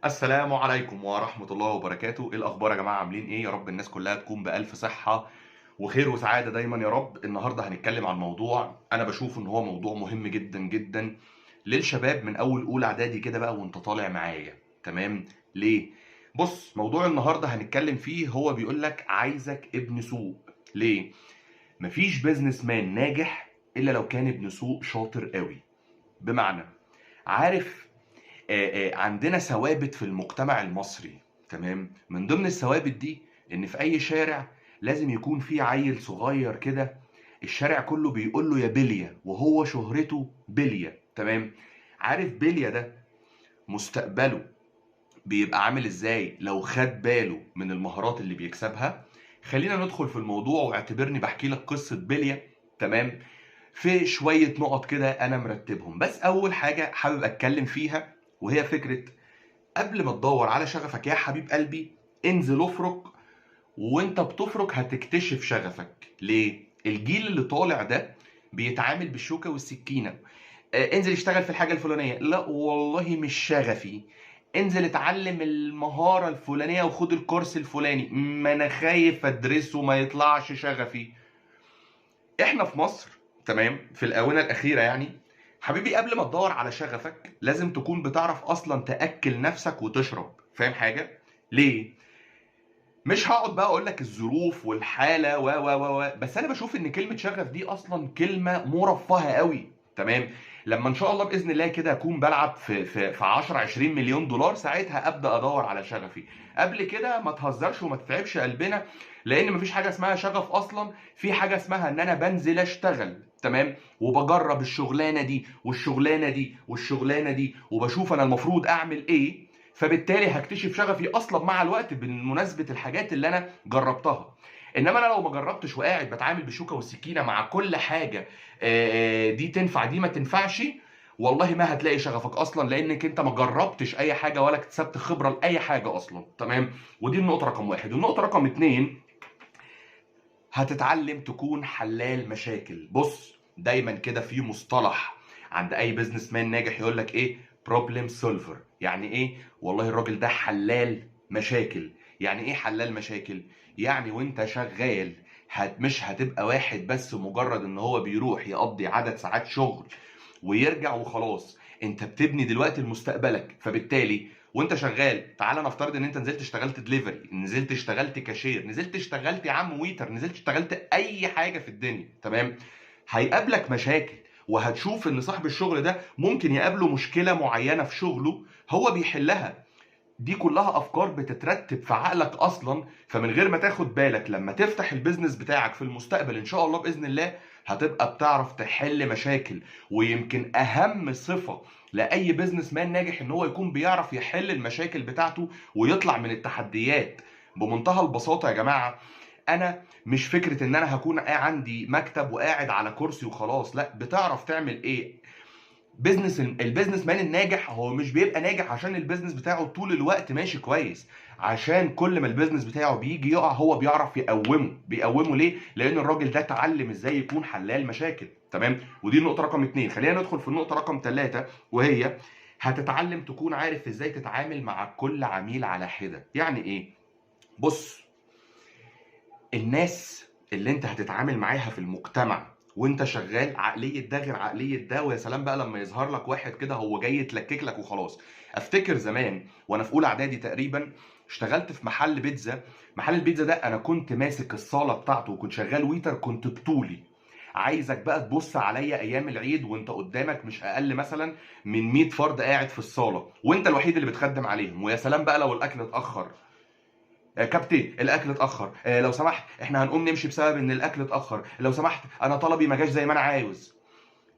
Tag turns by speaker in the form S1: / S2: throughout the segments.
S1: السلام عليكم ورحمة الله وبركاته. ايه الأخبار يا جماعة؟ عاملين ايه؟ يا رب الناس كلها تكون بألف صحة وخير وسعادة دايما يا رب. النهاردة هنتكلم عن موضوع أنا بشوف إن هو موضوع مهم جدا جدا للشباب من أول أولى إعدادي كده بقى وأنت طالع معايا. تمام؟ ليه؟ بص، موضوع النهاردة هنتكلم فيه هو بيقولك عايزك ابن سوق. ليه؟ مفيش بيزنس مان ناجح إلا لو كان ابن سوق شاطر قوي. بمعنى، عارف، عندنا ثوابت في المجتمع المصري. تمام؟ من ضمن الثوابت دي ان في اي شارع لازم يكون في عيل صغير كده، الشارع كله بيقول له يا بلية وهو شهرته بلية. تمام؟ عارف بلية ده مستقبله بيبقى عامل ازاي لو خد باله من المهارات اللي بيكسبها؟ خلينا ندخل في الموضوع واعتبرني بحكي لك قصة بلية. تمام؟ في شوية نقط كده انا مرتبهم، بس اول حاجة حابب اتكلم فيها وهي فكرة: قبل ما تدور على شغفك يا حبيب قلبي، انزل افرك، وانت بتفرك هتكتشف شغفك. ليه؟ الجيل اللي طالع ده بيتعامل بالشوكة والسكينة. انزل اشتغل في الحاجة الفلانية، لا والله مش شغفي. انزل اتعلم المهارة الفلانية وخد الكورس الفلاني، ما انا خايف ادرسه ما يطلعش شغفي. احنا في مصر، تمام، في الاونه الاخيره يعني، حبيبي، قبل ما تدور على شغفك لازم تكون بتعرف اصلا تاكل نفسك وتشرب. فاهم حاجه؟ ليه؟ مش هقعد بقى اقول لك الظروف والحاله بس انا بشوف ان كلمه شغف دي اصلا كلمه مرفهه قوي. تمام؟ لما ان شاء الله باذن الله كده اكون بلعب في 10 20 مليون دولار، ساعتها ابدا ادور على شغفي. قبل كده ما تهزرش وما تتعبش قلبنا، لان مفيش حاجه اسمها شغف اصلا. في حاجه اسمها ان انا بنزل اشتغل، تمام، وبجرب الشغلانه دي والشغلانه دي والشغلانه دي وبشوف انا المفروض اعمل ايه. فبالتالي هكتشف شغفي اصلا مع الوقت بمناسبه الحاجات اللي انا جربتها. انما انا لو ما جربتش وقاعد بتعامل بالشوكه والسكينه مع كل حاجه، دي تنفع دي ما تنفعش، والله ما هتلاقي شغفك اصلا، لانك انت ما جربتش اي حاجه ولا اكتسبت خبره لاي حاجه اصلا. تمام؟ ودي النقطه رقم واحد. النقطه رقم اتنين: هتتعلم تكون حلال مشاكل. بص، دايما كده في مصطلح عند اي بزنس مان ناجح يقول لك ايه؟ بروبلم سولفر. يعني ايه؟ والله الراجل ده حلال مشاكل. يعني ايه حلال مشاكل؟ يعني وانت شغال مش هتبقى واحد بس مجرد ان هو بيروح يقضي عدد ساعات شغل ويرجع وخلاص. انت بتبني دلوقتي لمستقبلك. فبالتالي وانت شغال، تعالى نفترض ان انت نزلت اشتغلت دليفري، نزلت اشتغلت كاشير، نزلت اشتغلت يا عم ويتر، نزلت اشتغلت اي حاجه في الدنيا، تمام، هيقابلك مشاكل. وهتشوف ان صاحب الشغل ده ممكن يقابله مشكله معينه في شغله هو بيحلها. دي كلها افكار بتترتب في عقلك اصلا. فمن غير ما تاخد بالك، لما تفتح البيزنس بتاعك في المستقبل ان شاء الله باذن الله هتبقى بتعرف تحل مشاكل. ويمكن اهم صفة لاي بيزنس مان ناجح ان هو يكون بيعرف يحل المشاكل بتاعته ويطلع من التحديات. بمنتهى البساطة يا جماعة، انا مش فكرة ان انا هكون عندي مكتب وقاعد على كرسي وخلاص، لا، بتعرف تعمل ايه. البيزنس مان الناجح هو مش بيبقى ناجح عشان البيزنس بتاعه طول الوقت ماشي كويس، عشان كل ما البيزنس بتاعه بيجي يقع هو بيعرف بيقومه. ليه؟ لان الراجل ده اتعلم ازاي يكون حلال مشاكل. تمام؟ ودي النقطة رقم اتنين. خلينا ندخل في النقطة رقم تلاتة، وهي هتتعلم تكون عارف ازاي تتعامل مع كل عميل على حدة. يعني ايه؟ بص، الناس اللي انت هتتعامل معاها في المجتمع وانت شغال، عقلية ده غير عقلية ده. ويا سلام بقى لما يظهر لك واحد كده هو جاي يتلكك لك وخلاص. افتكر زمان وانا في اولى اعدادي تقريبا اشتغلت في محل بيتزا. محل البيتزا ده انا كنت ماسك الصالة بتاعته وكنت شغال ويتر، كنت بطولي. عايزك بقى تبص عليا ايام العيد وانت قدامك مش اقل مثلا من 100 فرد قاعد في الصالة وانت الوحيد اللي بتخدم عليهم. ويا سلام بقى لو الاكل اتاخر: كابتن الاكل اتاخر، لو سمحت احنا هنقوم نمشي بسبب ان الاكل اتاخر، لو سمحت انا طلبي ما جاش زي ما انا عاوز.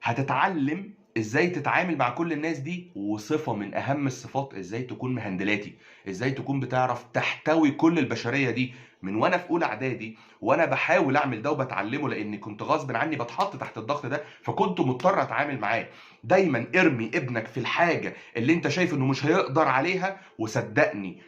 S1: هتتعلم ازاي تتعامل مع كل الناس دي. وصفة من اهم الصفات: ازاي تكون مهندلاتي، ازاي تكون بتعرف تحتوي كل البشرية دي. من وانا في اولى اعدادي وانا بحاول اعمل ده وبتعلمه، لاني كنت غصب عني بتحط تحت الضغط ده، فكنت مضطر اتعامل معاه. دايما ارمي ابنك في الحاجة اللي انت شايف انه مش هيقدر عليها، وصدقني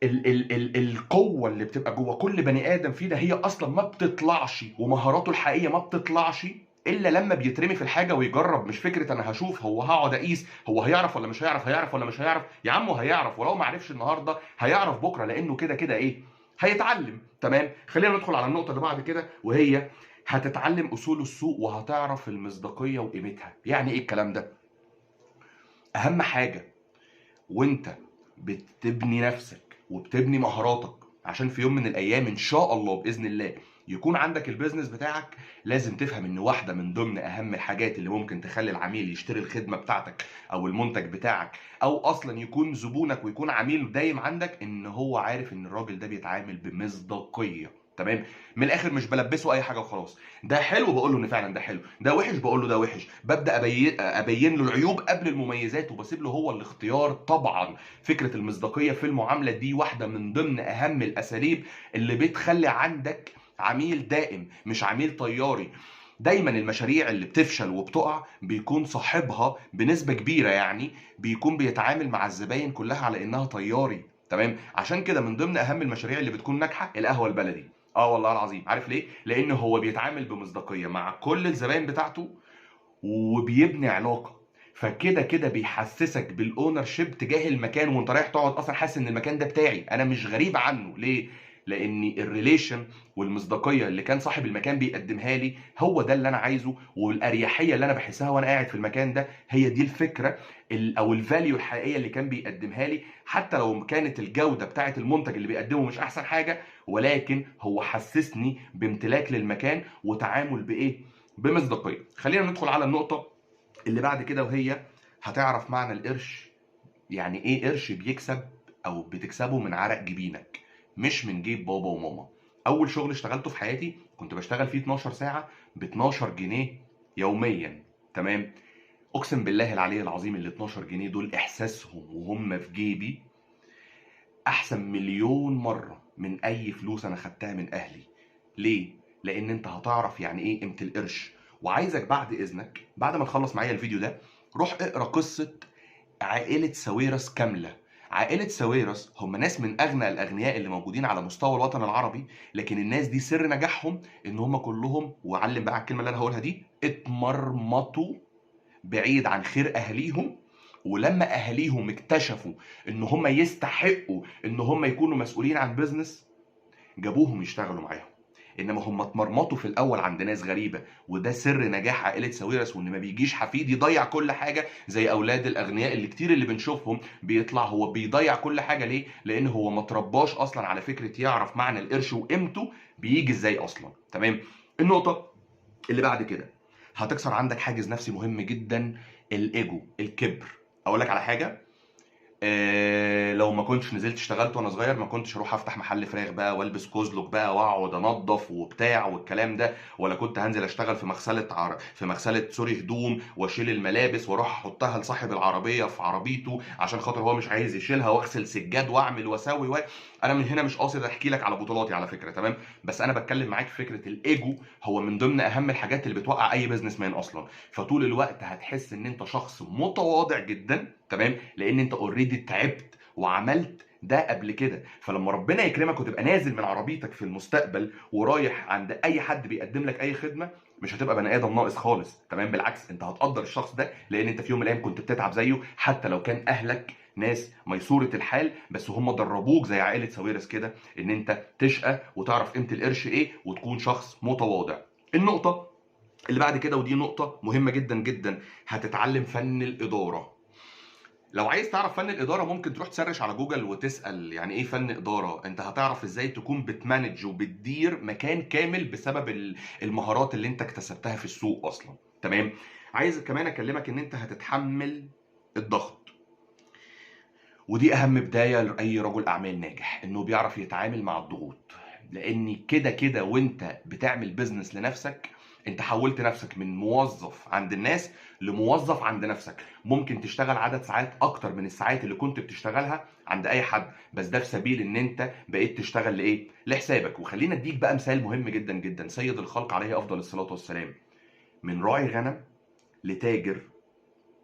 S1: ال القوة اللي بتبقى جوه كل بني آدم فينا هي أصلا ما بتطلعش، ومهاراته الحقيقية ما بتطلعش الا لما بيترمي في الحاجه ويجرب. مش فكره انا هشوف هو هقعد اقيس هو هيعرف ولا مش هيعرف، هيعرف ولا مش هيعرف. يا عم هيعرف، ولو ما عرفش النهارده هيعرف بكره، لانه كده كده ايه، هيتعلم. تمام. خلينا ندخل على النقطه اللي بعد كده، وهي هتتعلم اصول السوق وهتعرف المصداقيه وقيمتها. يعني ايه الكلام ده؟ اهم حاجه وانت بتبني نفسك وبتبني مهاراتك عشان في يوم من الايام ان شاء الله باذن الله يكون عندك البيزنس بتاعك، لازم تفهم ان واحده من ضمن اهم الحاجات اللي ممكن تخلي العميل يشتري الخدمه بتاعتك او المنتج بتاعك، او اصلا يكون زبونك ويكون عميل دايم عندك، ان هو عارف ان الراجل ده بيتعامل بمصداقيه. تمام. من الاخر مش بلبسه اي حاجه وخلاص. ده حلو بقول له ان فعلا ده حلو، ده وحش بقول له ده وحش، ببدا ابين له العيوب قبل المميزات، وبسيب له هو الاختيار. طبعا فكره المصداقيه في المعامله دي واحده من ضمن اهم الاساليب اللي بتخلي عندك عميل دائم مش عميل طياري. دايما المشاريع اللي بتفشل وبتقع بيكون صاحبها بنسبه كبيره يعني بيكون بيتعامل مع الزباين كلها على انها طياري. تمام. عشان كده من ضمن اهم المشاريع اللي بتكون ناجحه القهوه البلدي. اه والله العظيم. عارف ليه؟ لان هو بيتعامل بمصداقيه مع كل الزباين بتاعته وبيبني علاقه. فكده كده بيحسسك بالاونر شيب تجاه المكان، وانت رايح تقعد اصلا حاسس ان المكان ده بتاعي، انا مش غريب عنه. ليه؟ لان الريليشن والمصداقيه اللي كان صاحب المكان بيقدمها لي هو ده اللي انا عايزه، والاريحيه اللي انا بحسها وانا قاعد في المكان ده هي دي الفكره او الفاليو الحقيقيه اللي كان بيقدمها لي. حتى لو كانت الجوده بتاعه المنتج اللي بيقدمه مش احسن حاجه، ولكن هو حسسني بامتلاك للمكان وتعامل بايه، بمصداقيه. خلينا ندخل على النقطه اللي بعد كده، وهي هتعرف معنى القرش. يعني ايه قرش بيكسب او بتكسبه من عرق جبينك مش من جيب بابا وماما. اول شغل اشتغلته في حياتي كنت بشتغل فيه 12 ساعة ب 12 جنيه يوميا. تمام. اقسم بالله العلي العظيم ال 12 جنيه دول احساسهم وهم في جيبي احسن مليون مرة من اي فلوس انا خدتها من اهلي. ليه؟ لان انت هتعرف يعني ايه قيمة القرش. وعايزك بعد اذنك بعد ما تخلص معايا الفيديو ده روح اقرا قصة عائلة ساويرس كاملة. عائلة ساويرس هم ناس من أغنى الأغنياء اللي موجودين على مستوى الوطن العربي، لكن الناس دي سر نجاحهم إن هم كلهم، وعلم بقى على الكلمة اللي أنا هقولها دي، اتمرمطوا بعيد عن خير أهاليهم. ولما أهاليهم اكتشفوا إن هم يستحقوا إن هم يكونوا مسؤولين عن بيزنس جابوهم يشتغلوا معاهم. انما هم اتمرمطوا في الاول عند ناس غريبه، وده سر نجاح عائله ساويرس، وان ما بيجيش حفيد يضيع كل حاجه زي اولاد الاغنياء اللي كتير اللي بنشوفهم بيطلع هو بيضيع كل حاجه. ليه؟ لان هو ما ترباش اصلا على فكره يعرف معنى القرش وقيمته بيجي ازاي اصلا. تمام. النقطه اللي بعد كده هتكسر عندك حاجز نفسي مهم جدا، الايجو، الكبر. اقول لك على حاجه، لو ما كنتش نزلت اشتغلت وانا صغير ما كنتش اروح افتح محل فراخ بقى والبس كوزلوك بقى واقعد انضف وبتاع والكلام ده، ولا كنت هنزل اشتغل في مغسله سوري هدوم واشيل الملابس واروح احطها لصاحب العربيه في عربيته عشان خاطر هو مش عايز يشيلها، واغسل سجاد واعمل واسوي انا من هنا مش قاصد احكي لك على بطولاتي على فكره. تمام. بس انا بتكلم معاك في فكره الايجو، هو من ضمن اهم الحاجات اللي بتوقع اي بزنس مان اصلا. فطول الوقت هتحس ان انت شخص متواضع جدا. تمام. لان انت اوريدي تعبت وعملت ده قبل كده. فلما ربنا يكرمك وتبقى نازل من عربيتك في المستقبل ورايح عند اي حد بيقدم لك اي خدمه، مش هتبقى بني ادم ناقص خالص. تمام. بالعكس انت هتقدر الشخص ده، لان انت في يوم من الايام كنت بتتعب زيه، حتى لو كان اهلك ناس ميسوره الحال بس هم دربوك زي عائله ساويرس كده ان انت تشقى وتعرف قيمه القرش ايه وتكون شخص متواضع. النقطه اللي بعد كده ودي نقطه مهمه جدا جدا، هتتعلم فن الاداره. لو عايز تعرف فن الإدارة ممكن تروح تسرش على جوجل وتسأل يعني إيه فن إدارة. أنت هتعرف إزاي تكون بتمانج وبتدير مكان كامل بسبب المهارات اللي أنت اكتسبتها في السوق أصلا. تمام. عايز كمان أكلمك إن أنت هتتحمل الضغط، ودي أهم بداية لأي رجل أعمال ناجح، إنه بيعرف يتعامل مع الضغوط. لأن كده كده وأنت بتعمل بيزنس لنفسك انت حولت نفسك من موظف عند الناس لموظف عند نفسك. ممكن تشتغل عدد ساعات اكتر من الساعات اللي كنت بتشتغلها عند اي حد، بس ده في سبيل ان انت بقيت تشتغل لايه، لحسابك. وخلينا اديك بقى مثال مهم جدا جدا. سيد الخلق عليه افضل الصلاة والسلام من راعي غنم لتاجر،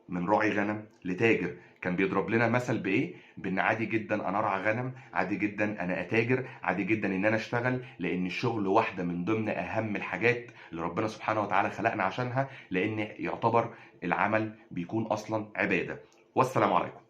S1: من راعي غنم لتاجر كان بيضرب لنا مثل بايه؟ بان عادي جدا انا ارعى غنم، عادي جدا انا اتاجر، عادي جدا ان انا اشتغل، لان الشغل واحده من ضمن اهم الحاجات اللي ربنا سبحانه وتعالى خلقنا عشانها، لان يعتبر العمل بيكون اصلا عباده. والسلام عليكم.